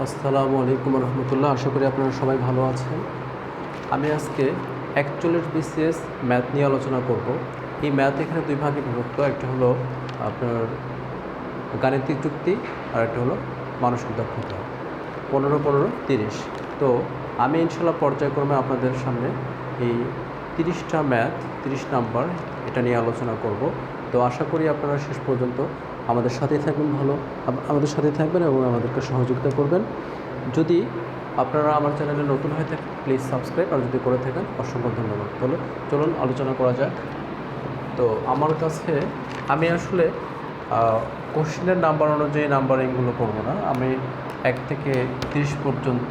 আসসালামু আলাইকুম রহমতুল্লাহ। আশা করি আপনারা সবাই ভালো আছেন। আমি আজকে 41 BCS ম্যাথ নিয়ে আলোচনা করব। এই ম্যাথ এখানে দুই ভাগে বিভক্ত। একটা হলো আপনার গাণিতিক যুক্তি আর একটা হলো মানসিক দক্ষতা। 15, 15, 30। তো আমি ইনশাল্লাহ পর্যায়ক্রমে আপনাদের সামনে এই 30টা ম্যাথ 30 নাম্বার এটা নিয়ে আলোচনা করব। তো আশা করি আপনারা শেষ পর্যন্ত আমাদের সাথেই থাকবেন, আমাদের সাথেই থাকবেন এবং আমাদেরকে সহযোগিতা করবেন। যদি আপনারা আমার চ্যানেলে নতুন হয়ে থাকেন প্লিজ সাবস্ক্রাইব, আর যদি করে থাকেন অসংখ্য ধন্যবাদ। তাহলে চলুন আলোচনা করা যাক। তো আমার কাছে আমি আসলে কোশ্চেনের নাম্বার অনুযায়ী নাম্বারিংগুলো করব না, আমি 1 থেকে 30 পর্যন্ত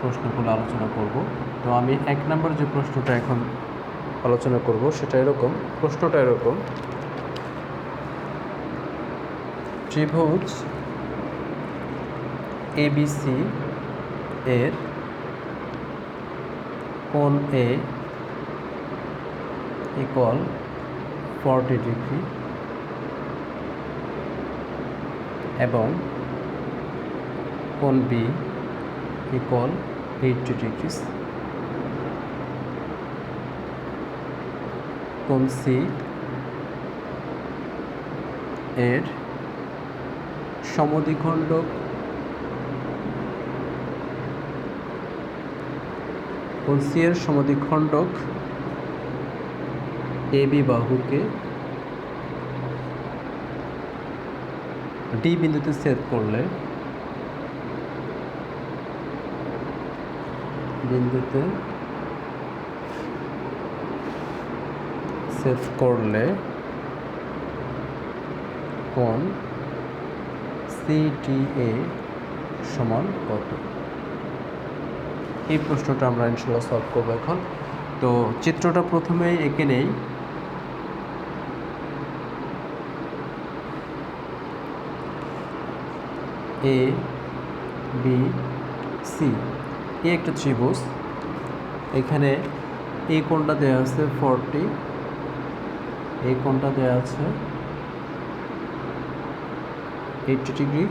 প্রশ্নগুলো আলোচনা করব। তো আমি 1 নাম্বার যে প্রশ্নটা এখন আলোচনা করব সেটা এরকম, প্রশ্নটা এরকম: ত্রিভুজ ABC এর কোণ A ইকুয়াল 40 ডিগ্রি এবং কোণ B ইকুয়াল 80 ডিগ্রি। কোণ C এর সমদ্বিখণ্ডক কোণ C এর সমদ্বিখণ্ডক AB বাহুকে D বিন্দুতে ছেদ করলে কোণ CDA সমান কত? এই প্রশ্নটা আমরা ইনশাল্লাহ সলভ করবো এখন। তো চিত্রটা প্রথমেই এঁকে নেই। ABC একটা ত্রিভুজ, এখানে এই কোণটা দেওয়া আছে 40, এই কোণটা দেওয়া আছে 80 ডিগ্রি,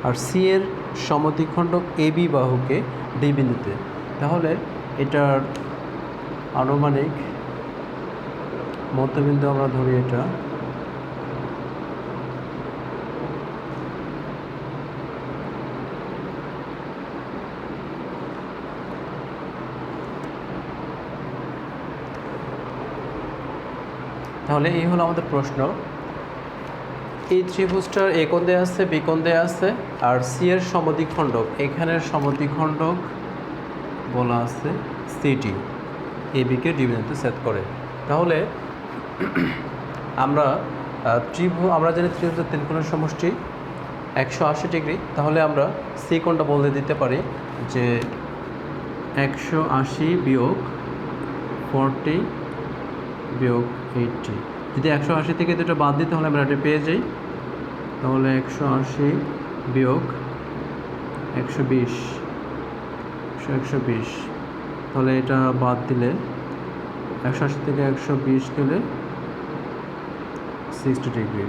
আর C এর সমদ্বিখণ্ডক AB বাহুকে D বিন্দুতে। তাহলে এটার আনুমানিক মধ্যবিন্দু আমরা ধরি এটা, তাহলে এই হলো আমাদের প্রশ্ন। এই ত্রিভুজটার A কোণ দেওয়া আছে, B কোণ দেওয়া আছে, আর C এর সমদ্বিখণ্ডক, এখানের সমদ্বিখণ্ডক বলা আছে CD, AB কে D বিন্দুতে ছেদ করে। তাহলে আমরা জানি ত্রিভুজের তিন কোণের সমষ্টি 180 ডিগ্রি। তাহলে আমরা C কোণটা বলে দিতে পারি যে 180 বিয়োগ 40 বিয়োগ 80। যদি 180 থেকে দুটো বাদ দিই তাহলে আমরা এটা পেয়ে যাই। তাহলে 180 বিয়োগ 120, 120, তাহলে এটা বাদ দিলে 180 থেকে 120 গেলে 60 ডিগ্রি।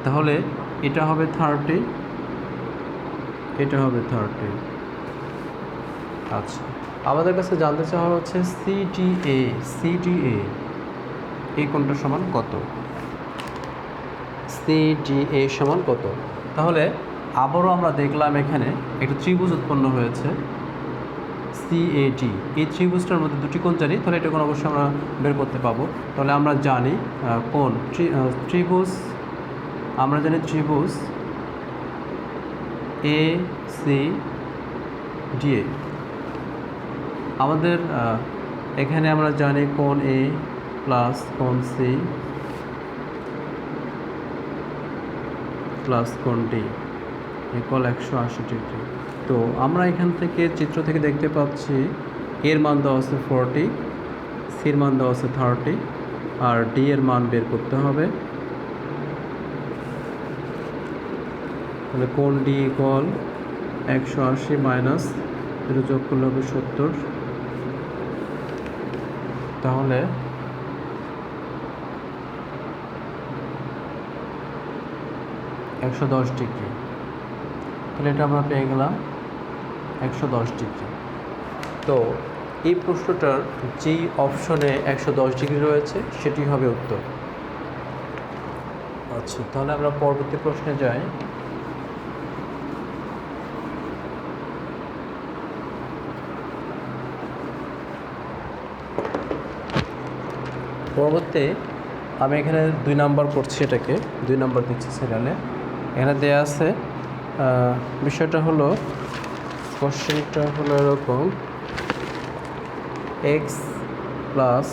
তাহলে এটা হবে 30, এটা হবে 30। আচ্ছা, আমাদের কাছে জানতে চাওয়া হচ্ছে CDA এই কোণটা সমান কত? CDA সমান কত? তাহলে আবারও আমরা দেখলাম এখানে একটা ত্রিভুজ উৎপন্ন হয়েছে CAD। এই ত্রিভুজটার মধ্যে দুটি কোণ জানি, তাহলে এটা কোণ অবশ্যই আমরা বের করতে পাবো। তাহলে আমরা জানি কোণ ত্রিভুজ, আমরা জানি ত্রিভুজ ACDA। আমাদের এখানে আমরা জানি কোণ A প্লাস কোণ C প্লাস কোণ D ইকুয়াল 180 ডিগ্রি। তো আমরা এখান থেকে চিত্র থেকে দেখতে পাচ্ছি এর মান দেওয়া আছে 40, সির মান দেওয়া আছে 30, আর D এর মান বের করতে হবে। তাহলে কোণ D ইকুয়াল 180 মাইনাস এটা যোগ করলে হবে 70। তাহলে 110 ডিগ্রি। তাহলে এটা আমরা পেয়ে গেলাম 110 ডিগ্রি। তো এই প্রশ্নটার যেই অপশনে 110 ডিগ্রি রয়েছে সেটি হবে উত্তর। আচ্ছা, তাহলে আমরা পরবর্তী প্রশ্নে যাই। পরবর্তী আমি এখানে 2 নাম্বার করছি, এটাকে 2 নাম্বার দিচ্ছি সিরিয়ালে। এখানে দেওয়া আছে বিষয়টা হলো, কোশ্চেনটা হলো এরকম, এক্স প্লাস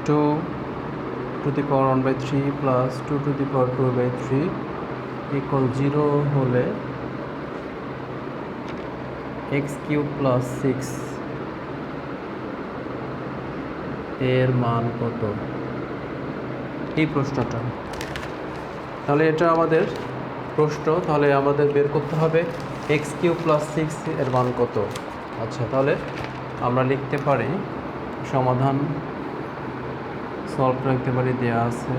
2⁻1/3 প্লাস 2⁻2/3 ইকুয়াল 0 হলে x³ প্লাস 6 এর মান কত? এই প্রশ্নটা, তাহলে এটা আমাদের প্রশ্ন, তাহলে আমাদের বের করতে হবে x³ প্লাস 6 এর মান কত। আচ্ছা, তাহলে আমরা লিখতে পারি, সমাধান সলভ রাখতে পারি, দেওয়া আছে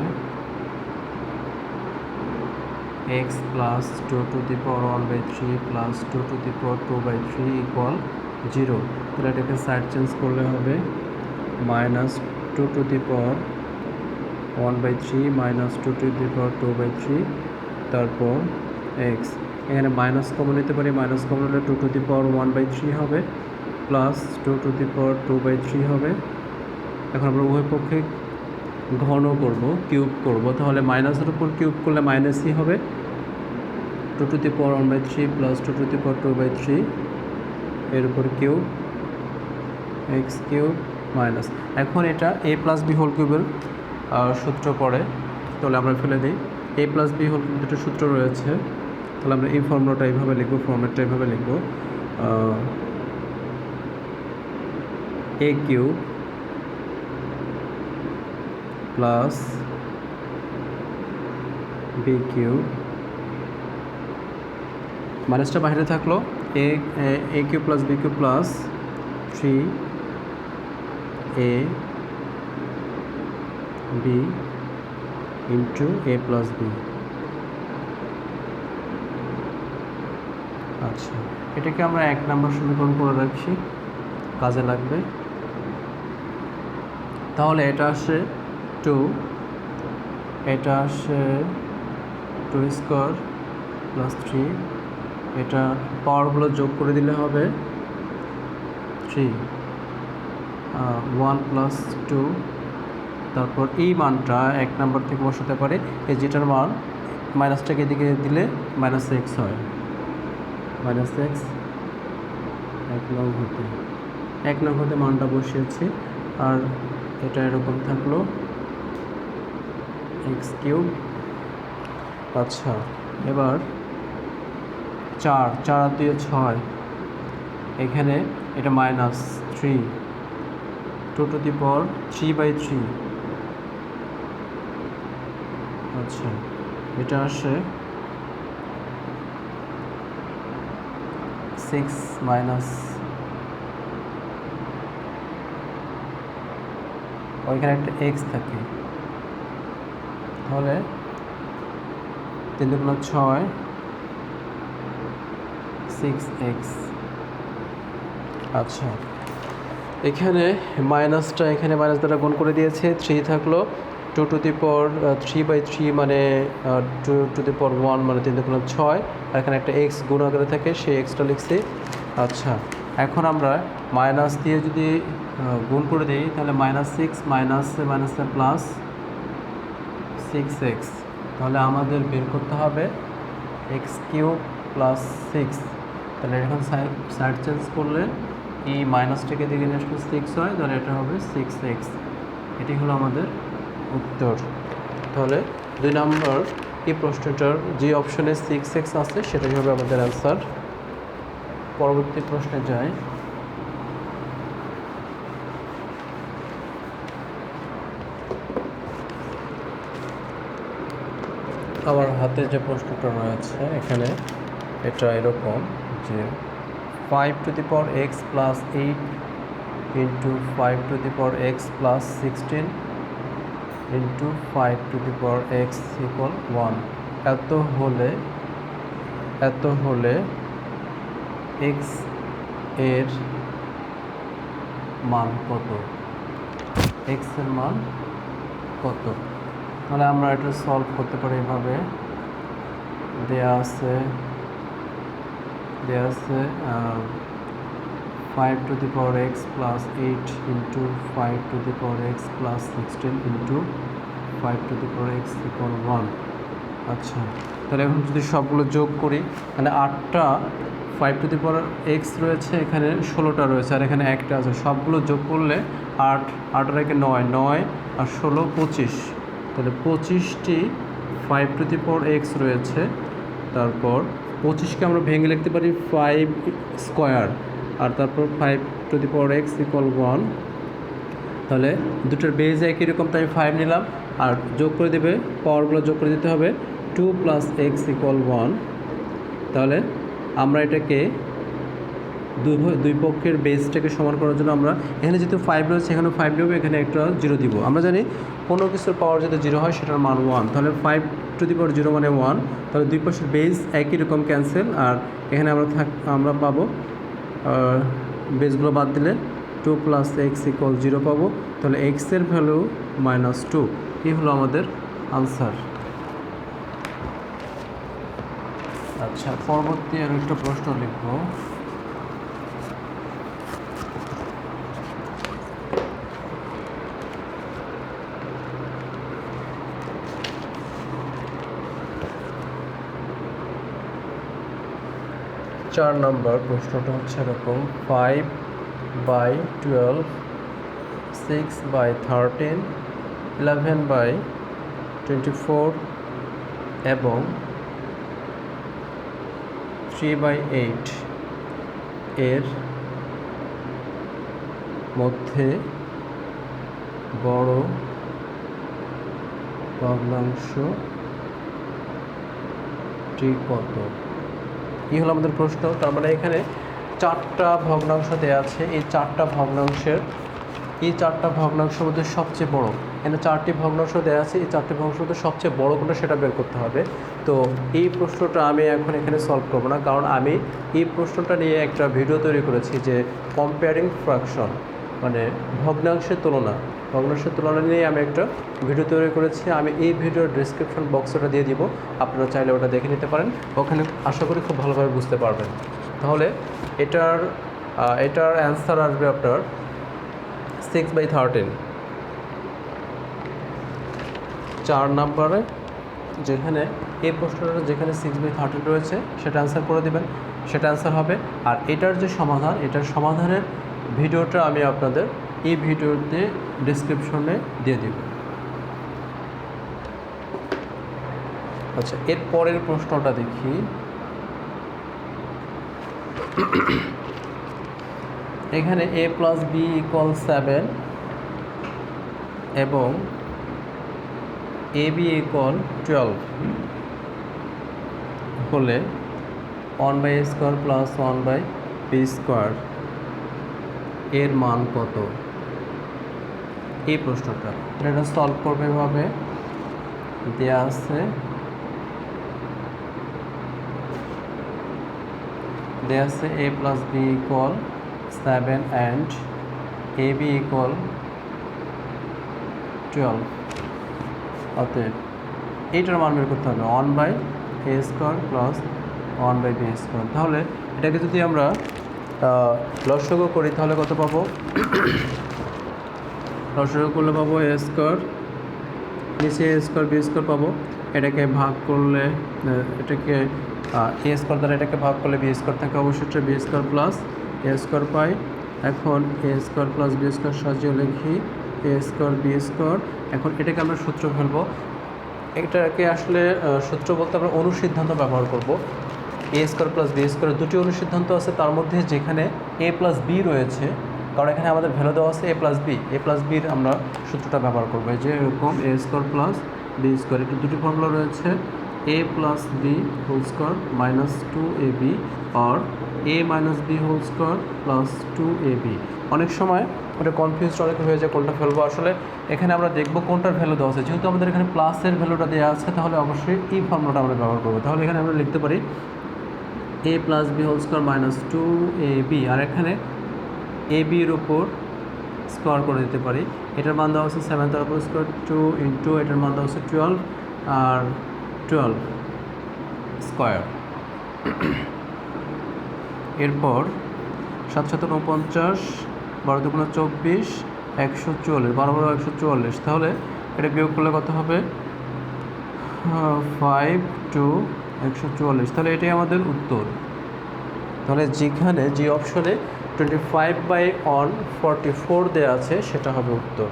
x প্লাস 2⁻1/3 প্লাস 2⁻2/3 ইকুয়াল 0। তাহলে এটাকে সাইড চেঞ্জ করলে হবে মাইনাস 2⁻1/3 মাইনাস 2⁻2/3, তারপর এক্স, এখানে মাইনাস কমন নিতে পারি, মাইনাস কমন হলে 2⁻1/3 হবে প্লাস 2⁻2/3 হবে। এখন আমরা উভয় পক্ষে ঘন করব, কিউব করব, তাহলে মাইনাসের উপর কিউব করলে মাইনাসই হবে, 2⁻1/3 প্লাস 2⁻2/3 এর উপর কিউব, x³ মাইনাস। এখন এটা a প্লাস বি হোল কিউবের সূত্র পড়ে, তাহলে আমরা ফেলে দিই। a plus B whole cube দুটো সূত্র রয়েছে, তাহলে আমরা এই ফর্মুলাটা এইভাবে লিখব, ফর্মেটটা এইভাবে লিখব, a³ প্লাস b³ মাইনাসটা বাইরে থাকলো, a³ plus b³ plus 3ab into a plus B. আচ্ছা, এটাকে আমরা 1 নম্বর সমীকরণ করে রাখছি, কাজে লাগবে। তাহলে এটা আসে 2, এটা আসে 2² প্লাস 3, এটা পাওয়ারগুলো যোগ করে দিলে হবে 3, 1 প্লাস 2, তারপর এই মানটা 1 নাম্বার থেকে বসাতে পারে, এই যেটার মান মাইনাসটাকে এদিকে দিলে মাইনাস এক্স হয়, মাইনাস এক্স 1 নং হতে মানটা বসিয়েছি, আর এটা এরকম থাকলো x³ আচ্ছা, এবার 4 আর 2 6, এখানে এটা মাইনাস 3, 2⁻3/3, আচ্ছা, এটা আসে 6 মাইনাস, ওইখানে একটা x থাকে, তাহলে 3×6 6x। আচ্ছা, এখানে মাইনাসটা এখানে মাইনাস দ্বারা গুণ করে দিয়েছে, 3 থাকলো, 2⁻3/3 মানে 2⁻1 মানে 3×6, আর এখানে একটা x গুণ আকারে থাকে, সেই এক্সটা লিখছি। আচ্ছা, এখন আমরা মাইনাস দিয়ে যদি গুণ করে দিই, তাহলে -6 মাইনাসে প্লাস 6x, তাহলে আমাদের বের করতে হবে x³ প্লাস 6। তাহলে এখন সাইড চেঞ্জ করলে এই মাইনাসটাকে দিকে নিয়ে আসলে 6 হয়, তাহলে এটা হবে 6x। এটি হলো আমাদের উত্তর। তাহলে 2 নম্বর এই প্রশ্নটার যে অপশনে 6x আছে সেটাই হবে আমাদের অ্যান্সার। পরবর্তী প্রশ্নে যাই। আমার হাতে যে প্রশ্নটা রয়েছে এখানে, এটা এরকম যে 5⁴x plus 8 into 5⁴x plus 16 into 5⁴x equal 1 এত হলে এত হলে এক্স এর মান কত, এক্স এর মান কত। তাহলে আমরা এটা সলভ করতে পারি এভাবে, দেয়া আছে 5 to the power x plus 8 into 5 to the power x plus 16 into 5 to the power x equal 1। আচ্ছা, তাহলে এখন যদি সবগুলো যোগ করি, মানে 8টা 5 to the power x রয়েছে, এখানে 16টা রয়েছে, আর এখানে একটা আছে, সবগুলো যোগ করলে 8, 8 আর 9, 9 আর 16 25। তাহলে 25টি 5 to the power x রয়েছে। তারপর 25কে আমরা ভেঙে লিখতে পারি 5 স্কোয়ার, আর তারপর 5 to the power x equal 1। তাহলে দুটোর বেজ একই রকম, তাই 5 নিলাম, আর যোগ করে দেবে, পাওয়ারগুলো যোগ করে দিতে হবে 2 + x equal 1। তাহলে আমরা এটাকে দুই পক্ষের বেসটাকে সমান করার জন্য আমরা এখানে যেহেতু 5 রয়েছে, এখানে 5 দেবো, এখানে একটা 0 দিব। আমরা জানি কোনো কিছুর পাওয়ার যদি 0 হয় সেটার মান 1, তাহলে 5 to the power 0 মানে 1। তাহলে দুই পাশের বেস একই রকম ক্যান্সেল, আর এখানে আমরা পাবো বেসগুলো বাদ দিলে 2 + x equal 0 পাবো। তাহলে x এর ভ্যালু -2, এই হলো আমাদের আনসার। আচ্ছা, পরবর্তী আর একটা প্রশ্ন লিখব। চার নম্বর প্রশ্নটা হচ্ছে এরকম, 5/12, 6/13, 11/24 এবং 3/8 এর মধ্যে বড় ভগ্নাংশটি কত? এই হলো আমাদের প্রশ্ন। তার মানে এখানে 4টা ভগ্নাংশ দেওয়া আছে, এই 4টা ভগ্নাংশের মধ্যে সবচেয়ে বড়, এখানে 4টি ভগ্নাংশ দেওয়া আছে, এই 4টি ভগ্নাংশের মধ্যে সবচেয়ে বড় কোনটা সেটা বের করতে হবে। তো এই প্রশ্নটা আমি এখন এখানে সলভ করব না, কারণ আমি এই প্রশ্নটা নিয়ে একটা ভিডিও তৈরি করেছি যে কম্পেয়ারিং ফ্র্যাকশন, মানে ভগ্নাংশের তুলনা নিয়ে আমি একটা ভিডিও তৈরি করেছি। আমি এই ভিডিওর ডেসক্রিপশন বক্সে ওটা দিয়ে দিব, আপনারা চাইলে ওটা দেখে নিতে পারেন, ওখানে আশা করি খুব ভালোভাবে বুঝতে পারবেন। তাহলে এটার অ্যান্সার আসবে আপনার 6/13। 4 নম্বরে যেখানে এই প্রশ্নটা যেখানে 6/13 রয়েছে সেটা অ্যান্সার করে দেবেন, সেটা অ্যান্সার হবে। আর এটার যে সমাধান, এটার সমাধানের ভিডিওটা আমি আপনাদের এই ভিডিওতে ডেসক্রিপশনে দিয়ে দিব। আচ্ছা, এর পরের প্রশ্নটা দেখি। এখানে a + b = 7 এবং ab = 12 হলে 1/a² + 1/b² এর মান কত? এই প্রশ্নটা এটা সলভ করবে এভাবে, দেওয়া আছে a + b = 7 and ab = 12। অতএব এইটার মান বের করতে হবে 1/a² + 1/b²। তাহলে এটাকে যদি আমরা লসাগু করি তাহলে কত পাবো? লসাগু করলে পাবো a², নিচে a² b² পাবো। এটাকে ভাগ করলে এটাকে a² দ্বারা এটাকে ভাগ করলে b² থাকে, অবশ্যই b² + a² পাই। এখন a² + b² সাজিয়ে লিখি a² b²। এখন এটাকে আমরা সূত্র ফেলবো, এটাকে আসলে সূত্র বলতে আমরা অনুসিদ্ধান্ত ব্যবহার করব। a² + b² দুটি অনুসিদ্ধান্ত আছে, তার মধ্যে যেখানে a + b রয়েছে, কারণ এখানে আমাদের ভ্যালু দেওয়া আছে a + b, a+b-র আমরা সূত্রটা ব্যবহার করবো, যে এরকম a² + b²। একটু দুটি ফর্মুলা রয়েছে, a + b² - 2ab or a - b² + 2ab। অনেক সময় ওটা কনফিউজড অনেক হয়ে যায় কোনটা ফেলবো। আসলে এখানে আমরা দেখব কোনটার ভ্যালু দেওয়া আছে, যেহেতু আমাদের এখানে প্লাসের ভ্যালুটা দেওয়া আছে, তাহলে অবশ্যই এই ফর্মুলাটা আমরা ব্যবহার করবো। তাহলে এখানে আমরা লিখতে পারি A plus B whole square minus two A B, আর এখানে এ বির উপর স্কোয়ার করে দিতে পারি। এটার মান দেওয়া হচ্ছে 7, তার উপর স্কোয়ার 2 ইন্টু এটার মান দেওয়া হচ্ছে 12 আর 12 স্কোয়ার। এরপর 7 7 49, 12 2 24, 144, 12 12 144, তাহলে এটা বিয়োগ করলে কত হবে? 5 2 144, তাহলে এটাই আমাদের উত্তর। তাহলে যেখানে যে অপশনে 25/144 দেওয়া আছে সেটা হবে উত্তর।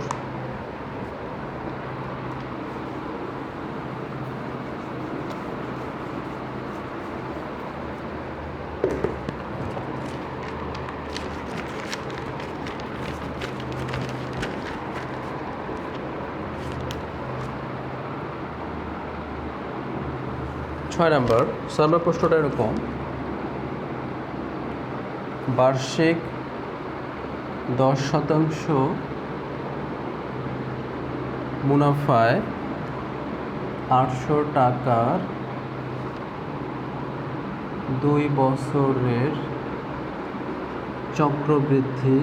ছয় নম্বর প্রশ্নটা এরকম: বার্ষিক 10% মুনাফায় 800 টাকার 2 বছরের চক্রবৃদ্ধি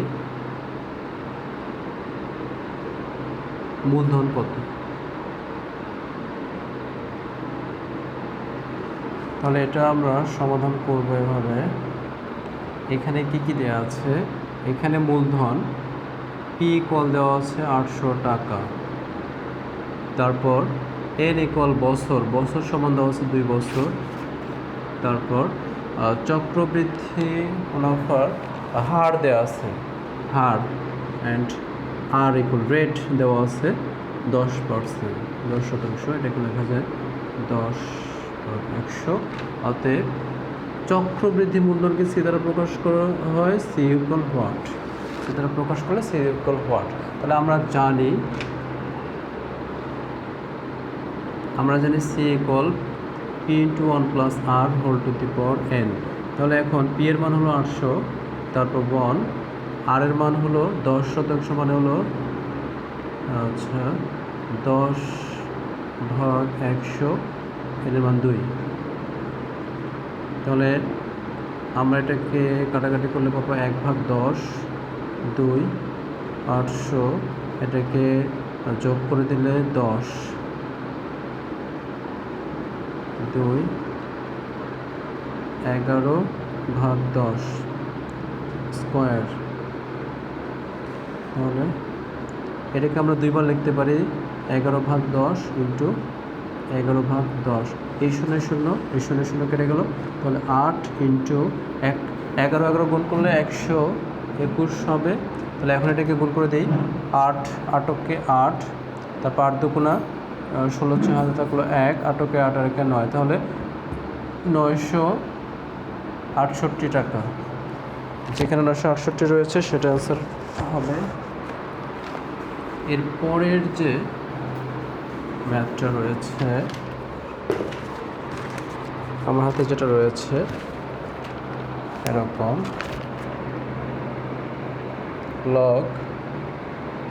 মূলধন কত? তাহলে এটা আমরা সমাধান করব এভাবে। এখানে কি কি দেওয়া আছে? এখানে মূলধন পি ইকুয়াল দেওয়া আছে 800 টাকা, তারপর এন ইকুয়াল বছর, বছর সমান দেওয়া আছে 2 বছর, তারপর চক্রবৃদ্ধি মুনাফার হার দেওয়া আছে, হার, অ্যান্ড আর ইকুয়াল রেট দেওয়া আছে 10%, 10%, এটাকে লেখা যায় 10/100। অতএব চক্রবৃদ্ধি মূলধনকে সি দ্বারা প্রকাশ করা হয়, সি ইকুয়াল হোয়াট? সি দ্বারা প্রকাশ করলে সি ইকুয়াল হোয়াট? তাহলে আমরা জানি C equal P into 1 plus R whole to the power N. তাহলে এখন পি এর মান হলো 800, তারপর 1, আর এর মান হলো 10%, মানে হলো 10/100, এর মান 2। তাহলে আমরা এটাকে কাটাকাটি করলে পাবো 1/10, 2, 800, এটাকে যোগ করে দিলে 10, 2, 11/10 স্কোয়ার। তাহলে এটাকে আমরা 2 বার লিখতে পারি, 11/10 ইন্টু 11/10। এই 0 0, এই 0 0 কেটে গেল। তাহলে 8 ইন্টু 11 11 গুণ করলে 121 হবে। তাহলে এখন এটাকে গুণ করে দিই, 8 8কে 8, তারপর 8 দুগুণা 16, 6 হাতে থাকলো 1, 8কে 8 আর 1 9, তাহলে 968 টাকা। যেখানে 968 রয়েছে সেটা অ্যান্সার হবে। এরপরের যে ম্যাথটা রয়েছে আমার হাতে, যেটা রয়েছে এরকম: লগ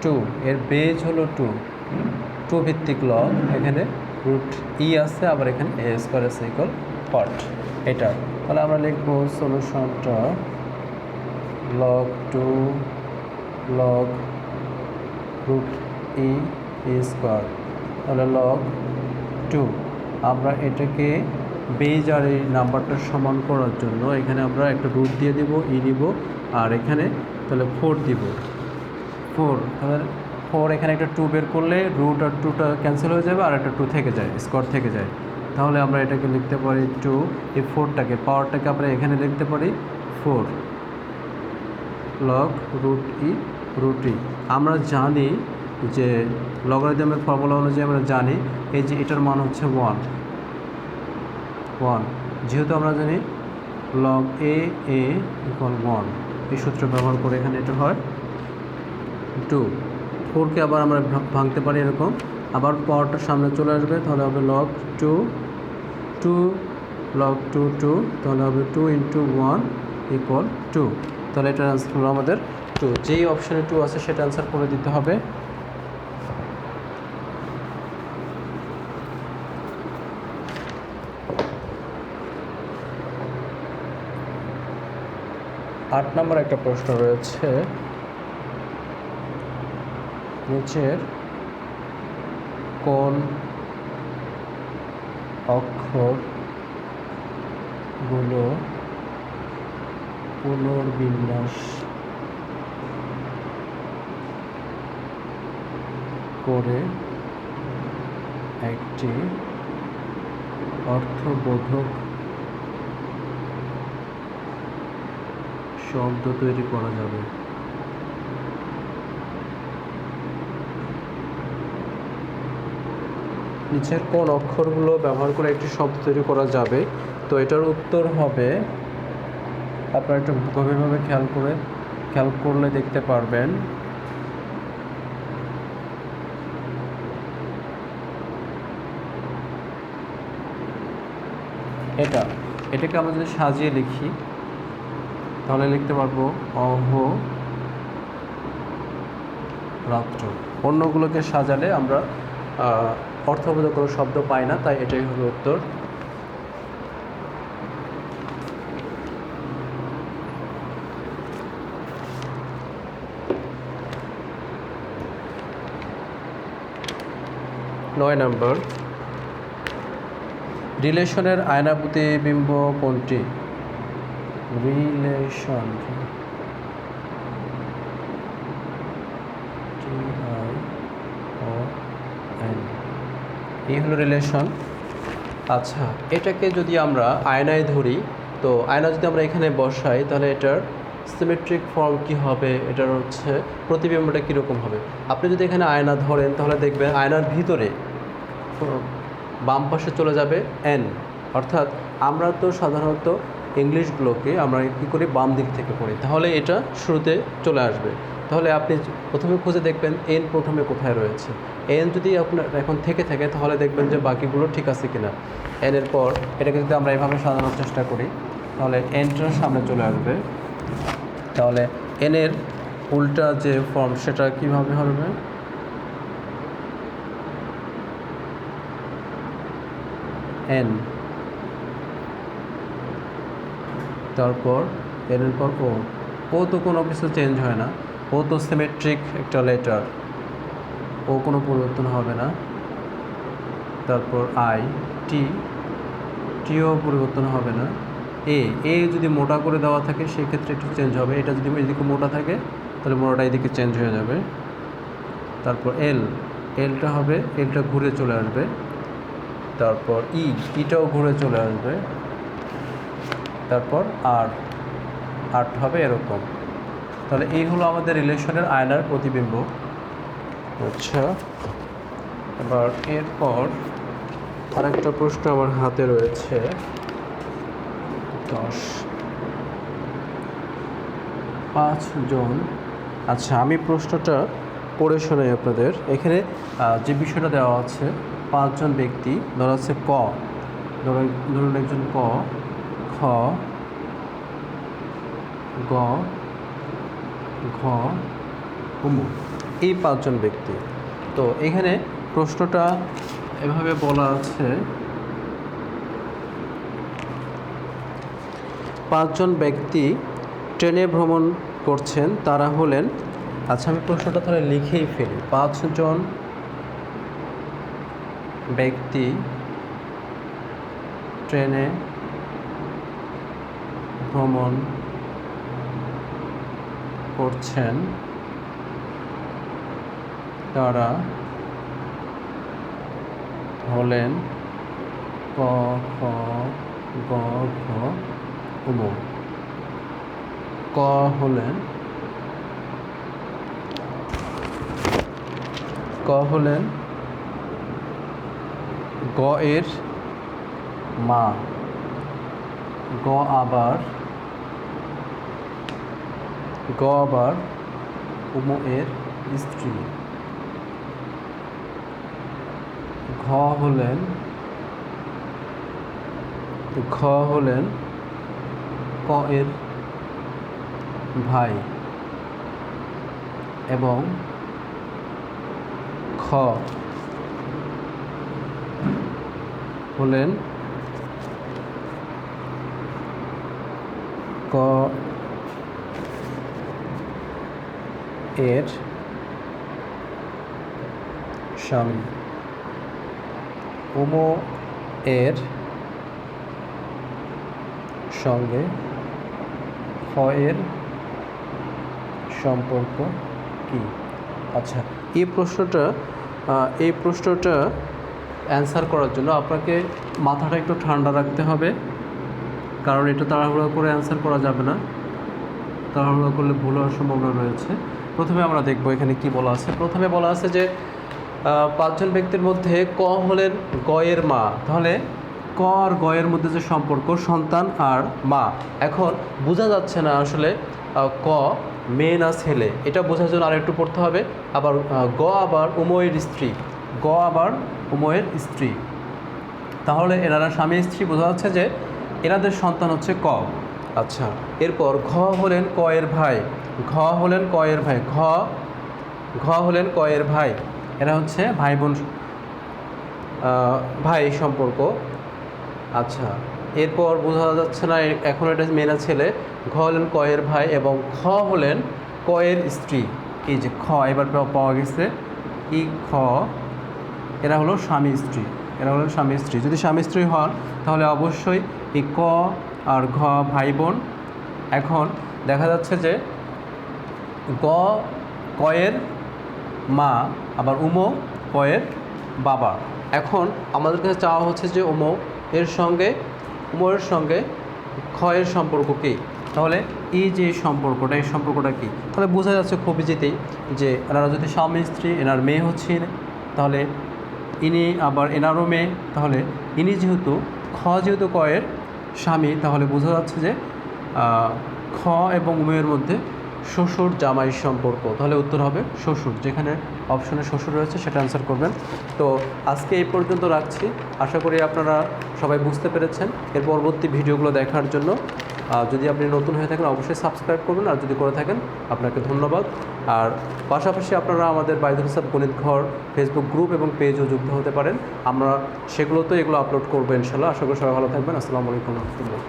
2 এর বেজ হলো 2 ভিত্তিক লগ, এখানে রুট ই আছে, আবার এখানে এ স্কোয়ার আছে ইকুয়াল হোয়াট? এটা। তাহলে আমরা লিখবো সলিউশনটা লগ 2 লগ রুট ই স্কোয়ার। তাহলে লগ 2, আমরা এটাকে বেজ আর এই নাম্বারটা সমান করার জন্য এখানে আমরা একটা রুট দিয়ে দিব, ই নিব, আর এখানে তাহলে 4 দিব, 4। তাহলে 4, এখানে একটা 2 বের করলে রুট আর 2টা ক্যান্সেল হয়ে যাবে, আর একটা 2 থেকে যায়, স্কোয়ার থেকে যায়। তাহলে আমরা এটাকে লিখতে পারি 2, এই 4টাকে, পাওয়ারটাকে আমরা এখানে লিখতে পারি 4 লগ রুট ই। আমরা জানি যে লগারিদমের ফর্মুলা অনুযায়ী আমরা জানি এই যে এটার মান হচ্ছে 1, যেহেতু আমরা জানি লগ এ ইকুয়াল 1, এই সূত্র ব্যবহার করে এখানে এটা হয় 2। 4কে আবার আমরা ভাঙতে পারি এরকম, আবার পাওয়ারটা সামনে চলে আসবে, তাহলে হবে লগ 2 লগ 2, তাহলে হবে 2 ইন্টু 1 ইকুয়াল 2। তাহলে এটার অ্যান্সার হলো আমাদের 2। যেই অপশানে 2 আছে সেটা অ্যান্সার করে দিতে হবে। 8 নম্বর একটা প্রশ্ন রয়েছে, নিচের কোন অক্ষরগুলো পুনর্বিন্যাস করে একটি অর্থবোধক শব্দ তৈরি করা যাবে? নিচের কোন অক্ষরগুলো ব্যবহার করে একটি শব্দ তৈরি করা যাবে? তো এটার উত্তর হবে, আপনারা একটু গভীরভাবে খেয়াল করলে দেখতে পারবেন, এটাকে আমরা যদি সাজিয়ে লিখি তাহলে লিখতে পারবো অহোরাত্র। অন্যগুলোকে সাজালে আমরা অর্থবোধক কোনো শব্দ পাই না, তাই এটাই হলো উত্তর। নয় নম্বর, রিলেশনের আয়না প্রতিবিম্ব কোনটি? রিলেশন, এই হলো রিলেশন। আচ্ছা, এটাকে যদি আমরা আয়নায় ধরি, তো আয়না যদি আমরা এখানে বসাই তাহলে এটার সিমেট্রিক ফর্ম কি হবে, এটার হচ্ছে প্রতিবিম্বটা কীরকম হবে? আপনি যদি এখানে আয়না ধরেন তাহলে দেখবেন আয়নার ভিতরে বাম পাশে চলে যাবে এন, অর্থাৎ আমরা তো সাধারণত ইংলিশগুলোকে আমরা কী করি, বাম দিক থেকে পড়ি, তাহলে এটা শুরুতে চলে আসবে। তাহলে আপনি প্রথমে খুঁজে দেখবেন এন প্রথমে কোথায় রয়েছে। এন যদি আপনার এখন থেকে থাকে তাহলে দেখবেন যে বাকিগুলো ঠিক আছে কিনা। এনের পর এটাকে যদি আমরা এভাবে সাজানোর চেষ্টা করি তাহলে এনটার সামনে চলে আসবে। তাহলে এনের উল্টা যে ফর্ম সেটা কীভাবে হবে? এন, তারপর এর পর ও তো কোনো কিছু চেঞ্জ হয় না, ও তো সিমেট্রিক একটা লেটার, ও কোনো পরিবর্তন হবে না। তারপর আই, টিও পরিবর্তন হবে না। এ যদি মোটা করে দেওয়া থাকে সেক্ষেত্রে একটু চেঞ্জ হবে, এটা যদি এদিকে মোটা থাকে তাহলে মোটাটা এদিকে চেঞ্জ হয়ে যাবে। তারপর এলটা হবে, এলটা ঘুরে চলে আসবে। তারপর ইটাও ঘুরে চলে আসবে। তারপর আর্ট হবে এরকম। তাহলে এই হলো আমাদের রিলেশনের আয়নার প্রতিবিম্ব। আচ্ছা, এবার এরপর আরেকটা প্রশ্ন আমার হাতে রয়েছে, 10 5 জন। আচ্ছা, আমি প্রশ্নটা পড়ে শোনাই আপনাদের। এখানে যে বিষয়টা দেওয়া আছে, 5 জন ব্যক্তি, ধরা আছে ধরুন একজন ক, খ, গ, ঘ, ঙ, এই 5 জন ব্যক্তি। তো এখানে প্রশ্নটা এভাবে বলা আছে, 5 জন ব্যক্তি ট্রেনে ভ্রমণ করছেন, তারা হলেন। আচ্ছা, আমি প্রশ্নটা তাহলে লিখেই ফেলি। 5 জন ব্যক্তি ট্রেনে ভ্রমণ করছেন, তারা হলেন ক, খ, গ, ঘ, ঙ। ক হলেন গ এর মা, গ আবার ঙ এর স্ত্রী। ঘ হলেন ক এর ভাই, এবং খ হলেন ক এর স্বামী, উমো এর সঙ্গে খ এর সম্পর্ক কি? আচ্ছা, এই প্রশ্নটা অ্যান্সার করার জন্য আপনাকে মাথাটা একটু ঠান্ডা রাখতে হবে, কারণ এটা তাড়াহুড়ো করে অ্যান্সার করা যাবে না। তাড়াহুড়ো করলে ভুল হওয়ার সম্ভাবনা রয়েছে। প্রথমে আমরা দেখব এখানে কি বলা আছে। প্রথমে বলা আছে যে 5 জন ব্যক্তির মধ্যে ক হলেন গয়ের মা। তাহলে ক আর গয়ের মধ্যে যে সম্পর্ক সন্তান আর মা, এখন বোঝা যাচ্ছে না আসলে ক মেয়ে না ছেলে, এটা বোঝার জন্য আরেকটু পড়তে হবে। আবার আবার উময়ের স্ত্রী, আবার উময়ের স্ত্রী, তাহলে এনারা স্বামী স্ত্রী, বোঝা যাচ্ছে যে এনাদের সন্তান হচ্ছে ক। আচ্ছা, এরপর ঘ হলেন ক এর ভাই, হলেন ক এর ভাই, হলেন ক এর ভাই, এরা হচ্ছে ভাই বোন, ভাই সম্পর্ক। আচ্ছা, এরপর বোঝা যাচ্ছে না এখন এটা মেয়ে না ছেলে। ঘ হলেন ক এর ভাই এবং খ হলেন ক এর স্ত্রী। এই যে খ এবার পাওয়া গেছে, ই খ, এরা হলো স্বামী স্ত্রী, যদি স্বামী স্ত্রী হন তাহলে অবশ্যই এই ক আর ঘ ভাই বোন। এখন দেখা যাচ্ছে যে কয়ের মা, আবার উমো কয়ের বাবা। এখন আমাদের কাছে চাওয়া হচ্ছে যে উমোর সঙ্গে খ এর সম্পর্ক কী। তাহলে এই যে সম্পর্কটা কী, তাহলে বোঝা যাচ্ছে খুব ইজিতেই যে এনারা যদি স্বামী স্ত্রী, এনার মেয়ে হচ্ছে, তাহলে ইনি আবার এনারও মেয়ে, তাহলে ইনি যেহেতু কয়ের স্বামী, তাহলে বোঝা যাচ্ছে যে খ এবং উমের মধ্যে শ্বশুর জামাই সম্পর্ক। তাহলে উত্তর হবে শ্বশুর, যেখানে অপশনে শ্বশুর রয়েছে সেটা অ্যান্সার করবেন। তো আজকে এই পর্যন্ত রাখছি, আশা করি আপনারা সবাই বুঝতে পেরেছেন। এর পরবর্তী ভিডিওগুলো দেখার জন্য যদি আপনি নতুন হয়ে থাকেন অবশ্যই সাবস্ক্রাইব করবেন, আর যদি করে থাকেন আপনাকে ধন্যবাদ। আর পাশাপাশি আপনারা আমাদের বাইদুল হিসাব গণিত ঘর ফেসবুক গ্রুপ এবং পেজও যুক্ত হতে পারেন, আমরা সেগুলোতে এগুলো আপলোড করবো ইনশাল্লাহ। আশা করি সবাই ভালো থাকবেন। আসসালামু আলাইকুম রহমতুল্লাহ।